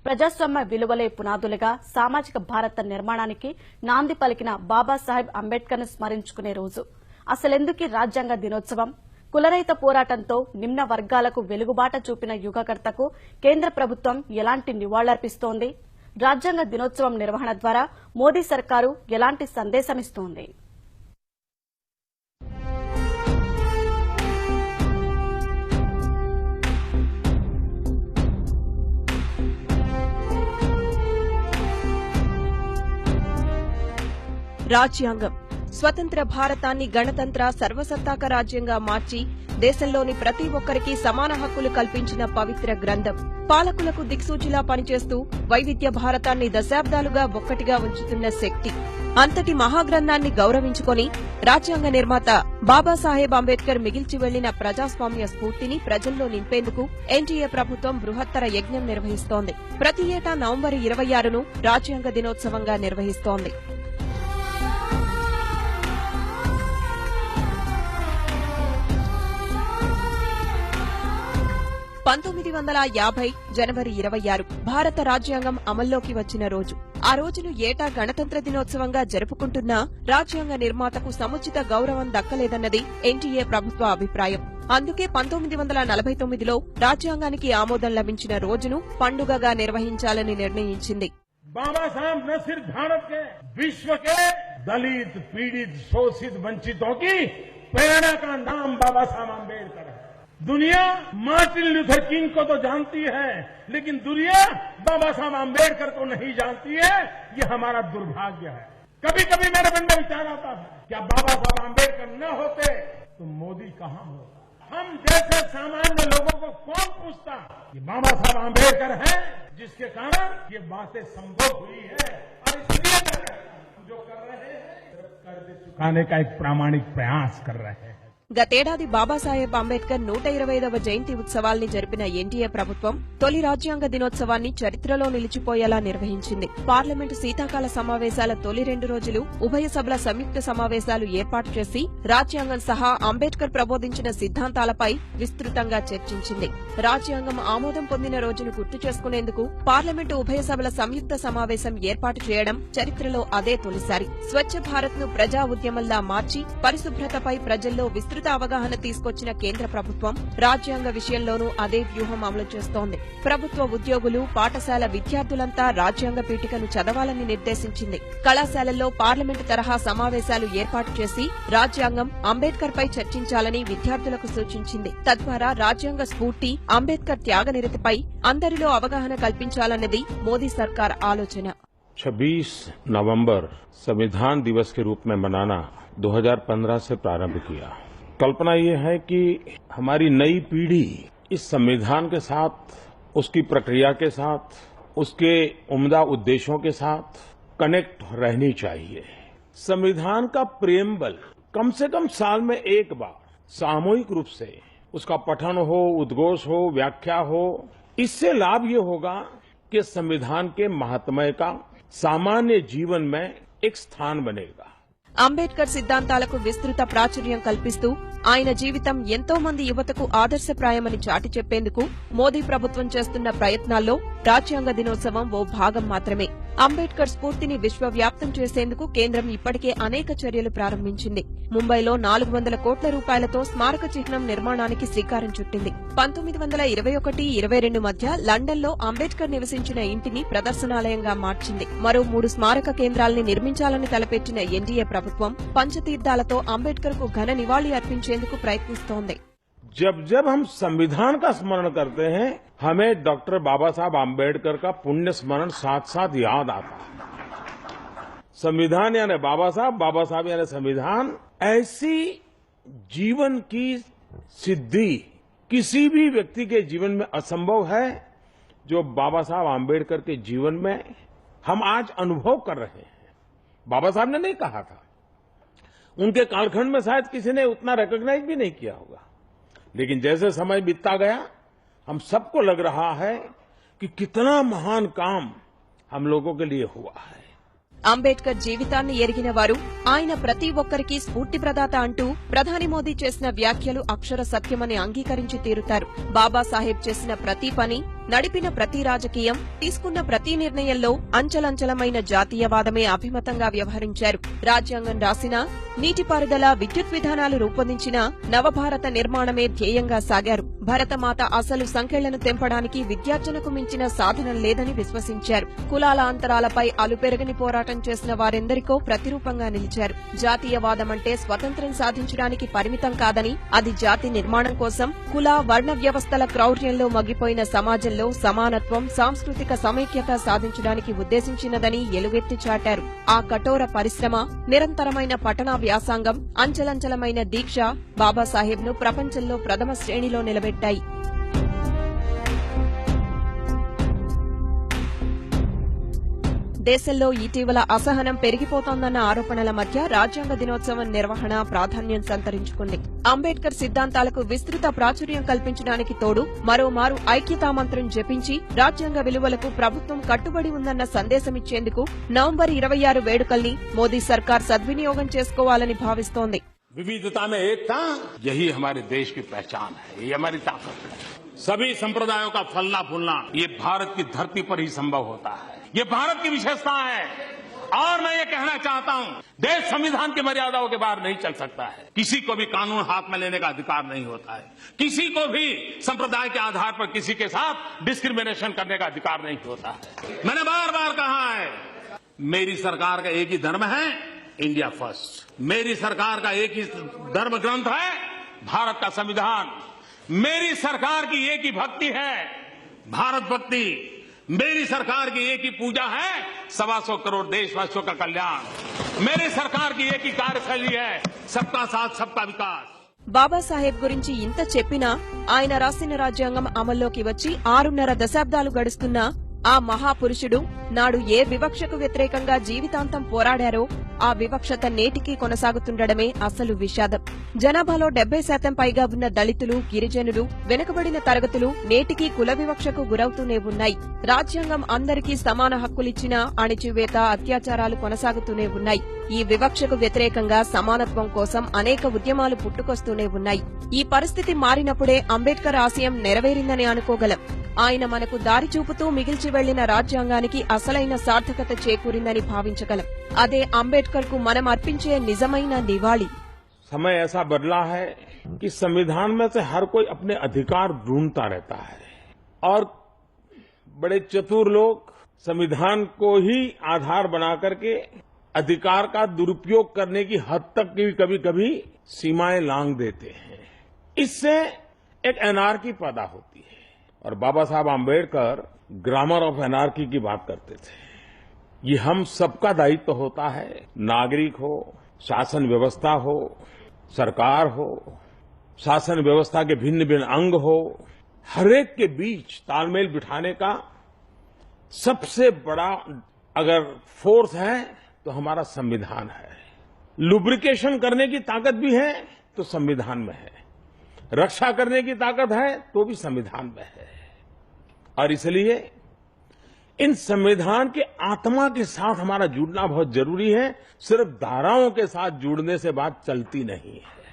ప్రజాస్వామ్య విలువలే పునాదులుగా సామాజిక భారత నిర్మాణానికి నాంది పలికిన బాబాసాహెబ్ అంబేద్కర్ ను స్మరించుకునే రోజు. అసలెందుకీ రాజ్యాంగ దినోత్సవం? కులరహిత పోరాటంతో నిమ్న వర్గాలకు వెలుగుబాట చూపిన యుగకర్తకు కేంద్ర ప్రభుత్వం ఎలాంటి నివాళులర్పిస్తోంది? రాజ్యాంగ దినోత్సవం నిర్వహణ ద్వారా మోదీ సర్కారు ఎలాంటి సందేశమిస్తోంది? రాజ్యాంగం స్వతంత్ర భారతాన్ని గణతంత్ర సర్వసత్తాక రాజ్యంగా మార్చి దేశంలోని ప్రతి ఒక్కరికి సమాన హక్కులు కల్పించిన పవిత్ర గ్రంథం. పాలకులకు దిక్సూచిలా పనిచేస్తూ వైవిధ్య భారతాన్ని దశాబ్దాలుగా ఒక్కటిగా ఉంచుతున్న శక్తి. అంతటి మహాగ్రంథాన్ని గౌరవించుకొని రాజ్యాంగ నిర్మాత బాబాసాహెబ్ అంబేద్కర్ మిగిల్చి వెళ్లిన ప్రజాస్వామ్య స్ఫూర్తిని ప్రజల్లో నింపేందుకు ఎన్డీఏ ప్రభుత్వం బృహత్తర యజ్ఞం నిర్వహిస్తోంది. ప్రతి ఏటా నవంబర్ 26ను రాజ్యాంగ దినోత్సవంగా నిర్వహిస్తోంది. 1950 జనవరి 26 భారత రాజ్యాంగం అమల్లోకి వచ్చిన రోజు. ఆ రోజును ఏటా గణతంత్ర దినోత్సవంగా జరుపుకుంటున్నా రాజ్యాంగ నిర్మాతకు సముచిత గౌరవం దక్కలేదన్నది ఎన్డీఏ ప్రభుత్వ అభిప్రాయం. అందుకే 1949లో రాజ్యాంగానికి ఆమోదం లభించిన రోజును పండుగగా నిర్వహించాలని నిర్ణయించింది. बाबा साहब न सिर्फ भारत के विश्व के दलित पीड़ित शोषित वंचितों की प्रेरणा का नाम बाबा साहब अम्बेडकर है। दुनिया मार्टिन लूथर किंग को तो जानती है, लेकिन दुनिया बाबा साहब अम्बेडकर को नहीं जानती है। ये हमारा दुर्भाग्य है। कभी कभी मेरे मन में विचार आता है, क्या बाबा साहब अम्बेडकर न होते तो मोदी कहां होता? हम जैसे सामान्य लोगों को कौन पूछता? ये बाबा साहब अम्बेडकर है जिसके कारण ये बातें संभव हुई है। और इसलिए जो कर रहे हैं सिर्फ कर्ज चुकाने का एक प्रामाणिक प्रयास कर रहे हैं. గతేడాది బాబాసాహెబ్ అంబేద్కర్ 125వ జయంతి ఉత్సవాల్ని జరిపిన ఎన్డీఏ ప్రభుత్వం తొలి రాజ్యాంగ దినోత్సవాన్ని చరిత్రలో నిలిచిపోయేలా నిర్వహించింది. పార్లమెంటు శీతాకాల సమావేశాల తొలి 2 రోజులు ఉభయ సభల సంయుక్త సమావేశాలు ఏర్పాటు చేసి రాజ్యాంగం సహా అంబేద్కర్ ప్రబోధించిన సిద్ధాంతాలపై విస్తృతంగా చర్చించింది. రాజ్యాంగం ఆమోదం పొందిన రోజును గుర్తు చేసుకునేందుకు పార్లమెంటు ఉభయ సభల సంయుక్త సమావేశం ఏర్పాటు చేయడం చరిత్రలో అదే తొలిసారి. స్వచ్ఛ భారత్ ను ప్రజా ఉద్యమంలా మార్చి పరిశుభ్రతపై ప్రజల్లో విస్తృత అవగాహన తీసుకొచ్చిన కేంద్ర ప్రభుత్వం రాజ్యాంగ విషయంలోనూ అదే వ్యూహం అమలు చేస్తోంది. ప్రభుత్వ ఉద్యోగులు, పాఠశాల విద్యార్థులంతా రాజ్యాంగ పీఠికను చదవాలని నిర్దేశించింది. కళాశాలల్లో పార్లమెంటు తరహా సమావేశాలు ఏర్పాటు చేసి రాజ్యాంగం, అంబేద్కర్ పై చర్చించాలని విద్యార్థులకు సూచించింది. తద్వారా రాజ్యాంగ స్ఫూర్తి, అంబేద్కర్ త్యాగనిరతిపై అందరిలో అవగాహన కల్పించాలన్నది మోదీ సర్కార్ ఆలోచన. 26 नवंबर संविधान दिवस के रूप में मनाना 2015 से प्रारंभ किया। कल्पना ये है कि हमारी नई पीढ़ी इस संविधान के साथ, उसकी प्रक्रिया के साथ, उसके उम्दा उद्देश्यों के साथ कनेक्ट रहनी चाहिए। संविधान का प्रेम्बल कम से कम साल में एक बार सामूहिक रूप से उसका पठन हो, उद्घोष हो, व्याख्या हो। इससे लाभ ये होगा कि संविधान के महात्म्य का सामान्य जीवन में एक स्थान बनेगा. అంబేద్కర్ సిద్ధాంతాలకు విస్తృత ప్రాచుర్యం కల్పిస్తూ ఆయన జీవితం ఎంతో మంది యువతకు ఆదర్శప్రాయమని చాటి చెప్పేందుకు మోదీ ప్రభుత్వం చేస్తున్న ప్రయత్నాల్లో రాజ్యాంగ దినోత్సవం ఓ భాగం మాత్రమే. అంబేద్కర్ స్ఫూర్తిని విశ్వవ్యాప్తం చేసేందుకు కేంద్రం ఇప్పటికే అనేక చర్యలు ప్రారంభించింది. ముంబైలో 400 కోట్ల రూపాయలతో స్మారక చిహ్నం నిర్మాణానికి శ్రీకారం చుట్టింది. 1921-22 మధ్య లండన్లో అంబేద్కర్ నివసించిన ఇంటిని ప్రదర్శనాలయంగా మార్చింది. మరో 3 స్మారక కేంద్రాల్ని నిర్మించాలని తలపెట్టిన ఎన్డీఏ ప్రభుత్వం పంచతీర్థాలతో అంబేద్కర్ కు ఘన నివాళి అర్పించేందుకు ప్రయత్నిస్తోంది. जब जब हम संविधान का स्मरण करते हैं, हमें डॉक्टर बाबा साहब आम्बेडकर का पुण्य स्मरण साथ साथ याद आता है. संविधान यानी बाबा साहब यानी संविधान. ऐसी जीवन की सिद्धि किसी भी व्यक्ति के जीवन में असंभव है जो बाबा साहब आम्बेडकर के जीवन में हम आज अनुभव कर रहे हैं. बाबा साहब ने नहीं कहा था, उनके कालखंड में शायद किसी ने उतना रिकॉग्नाइज भी नहीं किया होगा, लेकिन जैसे समय बीतता गया हम सबको लग रहा है कि कितना महान काम हम लोगों के लिए हुआ है. అంబేద్కర్ జీవితాన్ని ఎరిగిన వారు ఆయన ప్రతి ఒక్కరికి స్ఫూర్తి ప్రదాత అంటూ ప్రధాని మోదీ చేసిన వ్యాఖ్యలు అక్షర సత్యమని అంగీకరించి తీరుతారు. బాబాసాహెబ్ చేసిన ప్రతి పని నడిపిన ప్రతి రాజకీయం, తీసుకున్న ప్రతి నిర్ణయంలో అంచలంచలమైన జాతీయవాదమే అభిమతంగా వ్యవహరించారు. రాజ్యాంగం రాసినా, నీటిపారుదల, విద్యుత్ విధానాలు రూపొందించినా నవభారత నిర్మాణమే ధ్యేయంగా సాగారు. భరతమాత అసలు సంకెళ్లను తెంపడానికి విద్యార్జనకు మించిన సాధనం లేదని విశ్వసించారు. కులాల అంతరాలపై అలుపెరగని పోరాటం చేసిన వారెందరికో ప్రతిరూపంగా నిలిచారు. జాతీయవాదమంటే స్వతంత్రం సాధించడానికి పరిమితం కాదని, అది జాతి నిర్మాణం కోసం, కుల, వర్ణ వ్యవస్థల క్రౌర్యంలో మగ్గిపోయిన సమాజంలో సమానత్వం, సాంస్కృతిక సమైక్యత సాధించడానికి ఉద్దేశించినదని ఎలుగెత్తి చాటారు. ఆ కఠోర పరిశ్రమ, నిరంతరమైన పఠన వ్యాసంగం, అంచలంచలమైన దీక్ష బాబాసాహెబ్ను ప్రపంచంలో ప్రథమ శ్రేణిలో నిలబెట్టాయి. దేశంలో ఇటీవల అసహనం పెరిగిపోతోందన్న ఆరోపణల మధ్య రాజ్యాంగ దినోత్సవం నిర్వహణ ప్రాధాన్యం సంతరించుకుంది. అంబేద్కర్ సిద్ధాంతాలకు విస్తృత ప్రాచుర్యం కల్పించడానికి తోడు మరోమారు ఐక్యతామంత్రం జపించి రాజ్యాంగ విలువలకు ప్రభుత్వం కట్టుబడి ఉందన్న సందేశమిచ్చేందుకు నవంబర్ 26 వేడుకల్ని మోదీ సర్కార్ సద్వినియోగం చేసుకోవాలని భావిస్తోంది. विविधता में एकता, यही हमारे देश की पहचान है, ये हमारी ताकत है. सभी संप्रदायों का फलना फूलना ये भारत की धरती पर ही संभव होता है. ये भारत की विशेषता है. और मैं ये कहना चाहता हूं, देश संविधान की मर्यादाओं के बाहर नहीं चल सकता है. किसी को भी कानून हाथ में लेने का अधिकार नहीं होता है. किसी को भी संप्रदाय के आधार पर किसी के साथ डिस्क्रिमिनेशन करने का अधिकार नहीं होता है. मैंने बार बार कहा है, मेरी सरकार का एक ही धर्म है, इंडिया फर्स्ट. मेरी सरकार का एक ही धर्म ग्रंथ है, भारत का संविधान. मेरी सरकार की एक ही भक्ति है, भारत भक्ति. मेरी सरकार की एक ही पूजा है, 125 करोड़ देशवासियों का कल्याण. मेरी सरकार की एक ही कार्यशैली है, सबका साथ सबका विकास. బాబాసాహెబ్ గురించి ఇంత చెప్పినా, ఆయన రాసిన రాజ్యాంగం అమల్లోకి వచ్చి 6.5 దశాబ్దాలు గడుస్తున్నా ఆ మహాపురుషుడు నాడు ఏ వివక్షకు వ్యతిరేకంగా జీవితాంతం పోరాడారో ఆ వివక్షత నేటికీ కొనసాగుతుండడమే అసలు విషాదం. జనాభాలో 70% పైగా ఉన్న దళితులు, గిరిజనులు, వెనుకబడిన తరగతులు నేటికీ కుల వివక్షకు గురవుతూనే ఉన్నాయి. రాజ్యాంగం అందరికీ సమాన హక్కులిచ్చినా అణిచివేత, అత్యాచారాలు కొనసాగుతూనే ఉన్నాయి. ఈ వివక్షకు వ్యతిరేకంగా సమానత్వం కోసం అనేక ఉద్యమాలు పుట్టుకొస్తూనే ఉన్నాయి. ఈ పరిస్థితి మారినప్పుడే అంబేద్కర్ ఆశయం నెరవేరిందని అనుకోగలం. ఆయన మనకు దారి చూపుతూ మిగిల్చి వెళ్లిన రాజ్యాంగానికి అసలైన సార్థకత చేకూరిందని భావించగలం. అదే అంబేద్కర్ కు మనం అర్పించే నిజమైన నివాళి. समय ऐसा बदला है कि संविधान में से हर कोई अपने अधिकार ढूंढता रहता है और बड़े चतुर लोग संविधान को ही आधार बना करके अधिकार का दुरुपयोग करने की हद तक की कभी कभी सीमाएं लांघ देते हैं. इससे एक एनार्की पैदा होती है. और बाबा Saheb Ambedkar grammar of anarchy की बात करते थे. ये हम सबका दायित्व होता है. नागरिक हो, शासन व्यवस्था हो, सरकार हो, शासन व्यवस्था के भिन्न भिन्न अंग हो, हरेक के बीच तालमेल बिठाने का सबसे बड़ा अगर फोर्स है तो हमारा संविधान है. लुब्रिकेशन करने की ताकत भी है तो संविधान में है, रक्षा करने की ताकत है तो भी संविधान में है. और इसलिए इन संविधान के आत्मा के साथ हमारा जुड़ना बहुत जरूरी है. सिर्फ धाराओं के साथ जुड़ने से बात चलती नहीं है.